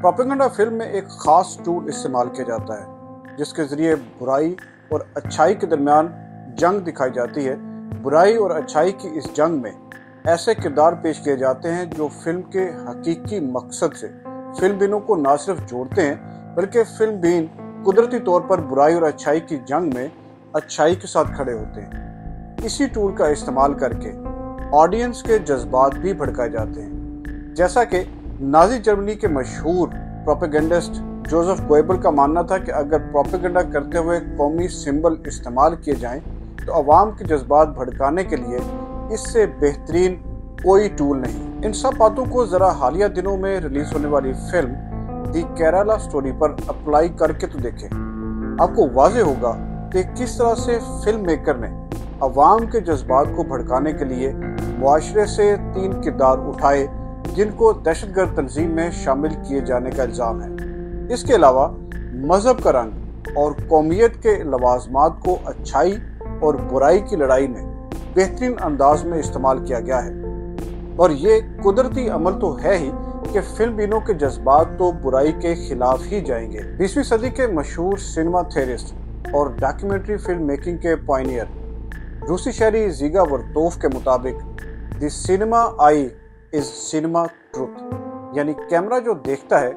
Propaganda film में एक खास टूल इस्तेमाल किया जाता है जिसके ज़रिए बुराई और अच्छाई के दरमियान जंग दिखाई जाती है। बुराई और अच्छाई की इस जंग में ऐसे किरदार पेश किए जाते हैं जो फिल्म के हकीकी मकसद से फिल्म बीनों को न सिर्फ जोड़ते हैं बल्कि फिल्म बीन कुदरती तौर पर बुराई और अच्छाई की जंग में अच्छाई के साथ खड़े होते हैं। इसी टूल का इस्तेमाल करके ऑडियंस के जज्बात भी भड़काए जाते हैं। जैसा कि नाजी जर्मनी के मशहूर प्रोपेगेंडिस्ट जोसेफ गोएबल का मानना था कि अगर प्रोपेगेंडा करते हुए कौमी सिंबल इस्तेमाल किए जाएं तो अवाम के जज्बात भड़काने के लिए इससे बेहतरीन कोई टूल नहीं। इन सब बातों को ज़रा हालिया दिनों में रिलीज होने वाली फिल्म दी केरला स्टोरी पर अप्लाई करके तो देखें। आपको वाज़े होगा कि किस तरह से फिल्म मेकर ने अवाम के जज्बात को भड़काने के लिए मुआशरे से 3 किरदार उठाए जिनको दहशतगर्द तंजीम में शामिल किए जाने का इल्ज़ाम है। इसके अलावा मजहब का रंग और कौमियत के लवाजमात को अच्छाई और बुराई की लड़ाई में बेहतरीन अंदाज में इस्तेमाल किया गया है। और ये कुदरती अमल तो है ही कि फिल्म बीनों के जज्बात तो बुराई के खिलाफ ही जाएंगे। 20वीं सदी के मशहूर सिनेमा थेरिस्ट और डॉक्यूमेंट्री फिल्म मेकिंग के पायनियर रूसी शहरी ज़ीगा वर्तोफ के मुताबिक the cinema I is cinema truth, यानी कैमरा जो देखता है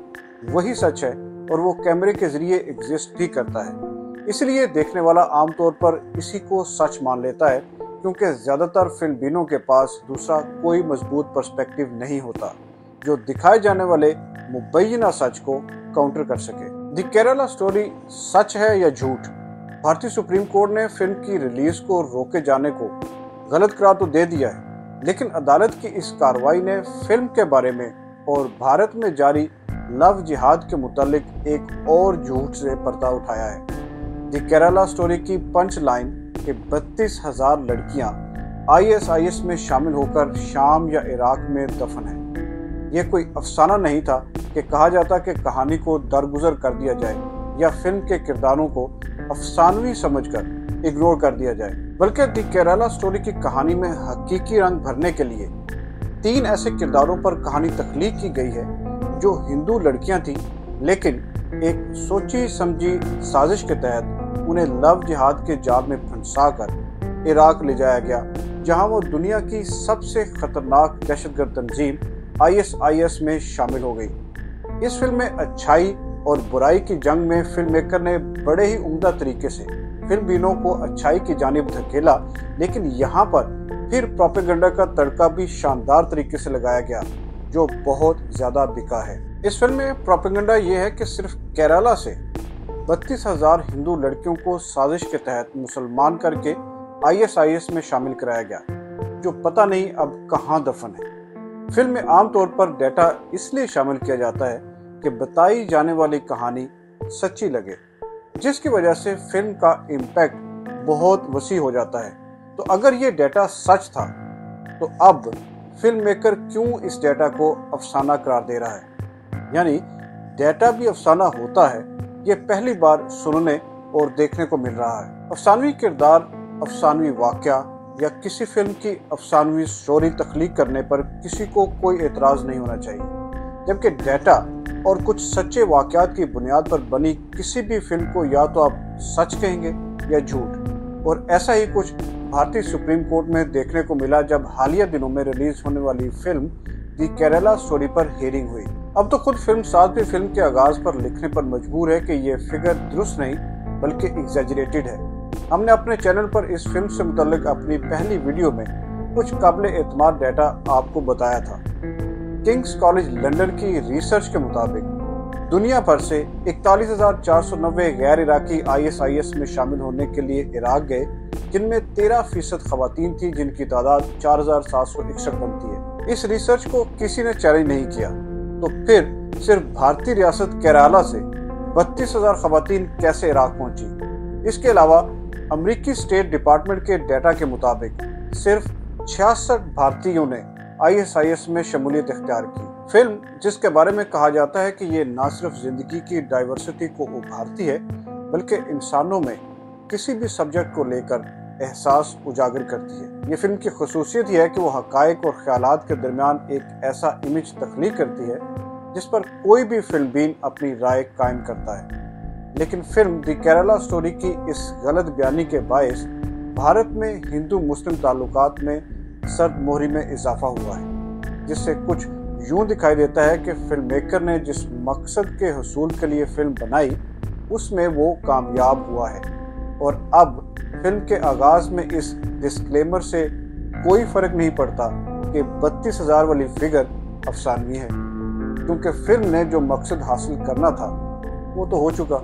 वही सच है और वो कैमरे के जरिए एग्जिस्ट भी करता है। इसलिए देखने वाला आमतौर पर इसी को सच मान लेता है क्योंकि ज़्यादातर फिल्म बीनों के पास दूसरा कोई मजबूत पर्सपेक्टिव नहीं होता जो दिखाए जाने वाले मुबैना सच को काउंटर कर सके। द केरला स्टोरी सच है या झूठ? भारतीय सुप्रीम कोर्ट ने फिल्म की रिलीज को रोके जाने को गलत करार तो दे दिया है, लेकिन अदालत की इस कार्रवाई ने फिल्म के बारे में और भारत में जारी लव जिहाद के मुतालिक एक और झूठ से पर्दा उठाया है। द केरला स्टोरी की पंच लाइन कि 32,000 लड़कियां ISIS में शामिल होकर शाम या इराक में दफन हैं। यह कोई अफसाना नहीं था कि कहा जाता कि कहानी को दरगुजर कर दिया जाए या फिल्म के किरदारों को अफसानवी समझकर इग्नोर कर दिया जाए, बल्कि द केरला स्टोरी की कहानी में हकीकी रंग भरने के लिए 3 ऐसे किरदारों पर कहानी तख्लीक की गई है जो हिंदू लड़कियां थीं, लेकिन एक सोची समझी साजिश के तहत उन्हें लव जिहाद के जाल में फंसा कर इराक ले जाया गया, जहां वो दुनिया की सबसे खतरनाक दहशतगर्द तंजीम ISIS में शामिल हो गई। इस फिल्म में अच्छाई और बुराई की जंग में फिल्म मेकर ने बड़े ही उम्दा तरीके से फिल्म बीनों को अच्छाई की जानिब धकेला, लेकिन यहाँ पर फिर प्रोपेगेंडा का तड़का भी शानदार तरीके से लगाया गया जो बहुत ज्यादा बिका है। इस फिल्म में प्रोपेगेंडा ये है कि सिर्फ केरला से 32,000 हिंदू लड़कियों को साजिश के तहत मुसलमान करके ISIS में शामिल कराया गया, जो पता नहीं अब कहाँ दफन है। फिल्म में आमतौर पर डेटा इसलिए शामिल किया जाता है कि बताई जाने वाली कहानी सच्ची लगे, जिसकी वजह से फिल्म का इम्पैक्ट बहुत वसी हो जाता है। तो अगर ये डेटा सच था तो अब फिल्म मेकर क्यों इस डेटा को अफसाना करार दे रहा है? यानी डेटा भी अफसाना होता है, ये पहली बार सुनने और देखने को मिल रहा है। अफसानवी किरदार, अफसानवी वाकया या किसी फिल्म की अफसानवी स्टोरी तख्लीक करने पर किसी को कोई एतराज़ नहीं होना चाहिए, जबकि डेटा और कुछ सच्चे वाकयात की बुनियाद पर बनी किसी भी फिल्म को या तो आप सच कहेंगे या झूठ। और ऐसा ही कुछ भारतीय सुप्रीम कोर्ट में देखने को मिला जब हालिया दिनों में रिलीज होने वाली फिल्म दी केरला स्टोरी पर हियरिंग हुई। अब तो खुद फिल्म साथ भी फिल्म के आगाज पर लिखने पर मजबूर है कि ये फिगर दुरुस्त नहीं बल्कि एग्जैजरेटेड है। हमने अपने चैनल पर इस फिल्म से मुतल्लिक अपनी पहली वीडियो में कुछ काबिल एतमाद डेटा आपको बताया था। किंग्स कॉलेज लंदन की रिसर्च के मुताबिक दुनिया भर से 41,490 गैर इराकी ISIS में शामिल होने के लिए इराक गए, जिनमें 13% खवातीन थी, जिनकी तादाद 4,761 बनती है। इस रिसर्च को किसी ने चैलेंज नहीं किया, तो फिर सिर्फ भारतीय रियासत केरला से 32,000 खवातीन कैसे इराक पहुंची? इसके अलावा अमेरिकी स्टेट डिपार्टमेंट के डेटा के मुताबिक सिर्फ 66 भारतीयों ने ISIS में शमूलियत इख्तियार की। फिल्म जिसके बारे में कहा जाता है कि ये न सिर्फ जिंदगी की डाइवर्सिटी को उभारती है बल्कि इंसानों में किसी भी सब्जेक्ट को लेकर एहसास उजागर करती है। ये फिल्म की खुसूसियत यह है कि वो हकायक और ख्यालात के दरमियान एक ऐसा इमेज तख्लीक करती है जिस पर कोई भी फिल्म बीन अपनी राय कायम करता है। लेकिन फिल्म द केरला स्टोरी की इस गलत बयानी के बायस भारत में हिंदू मुस्लिम ताल्लुकात में सर्द मोहरी में इजाफा हुआ है, जिससे कुछ यूं दिखाई देता है कि फिल्म मेकर ने जिस मकसद के हसूल के लिए फिल्म बनाई उसमें वो कामयाब हुआ है। और अब फिल्म के आगाज में इस डिस्क्लेमर से कोई फर्क नहीं पड़ता कि 32,000 वाली फिगर अफसानवी है, क्योंकि फिल्म ने जो मकसद हासिल करना था वो तो हो चुका।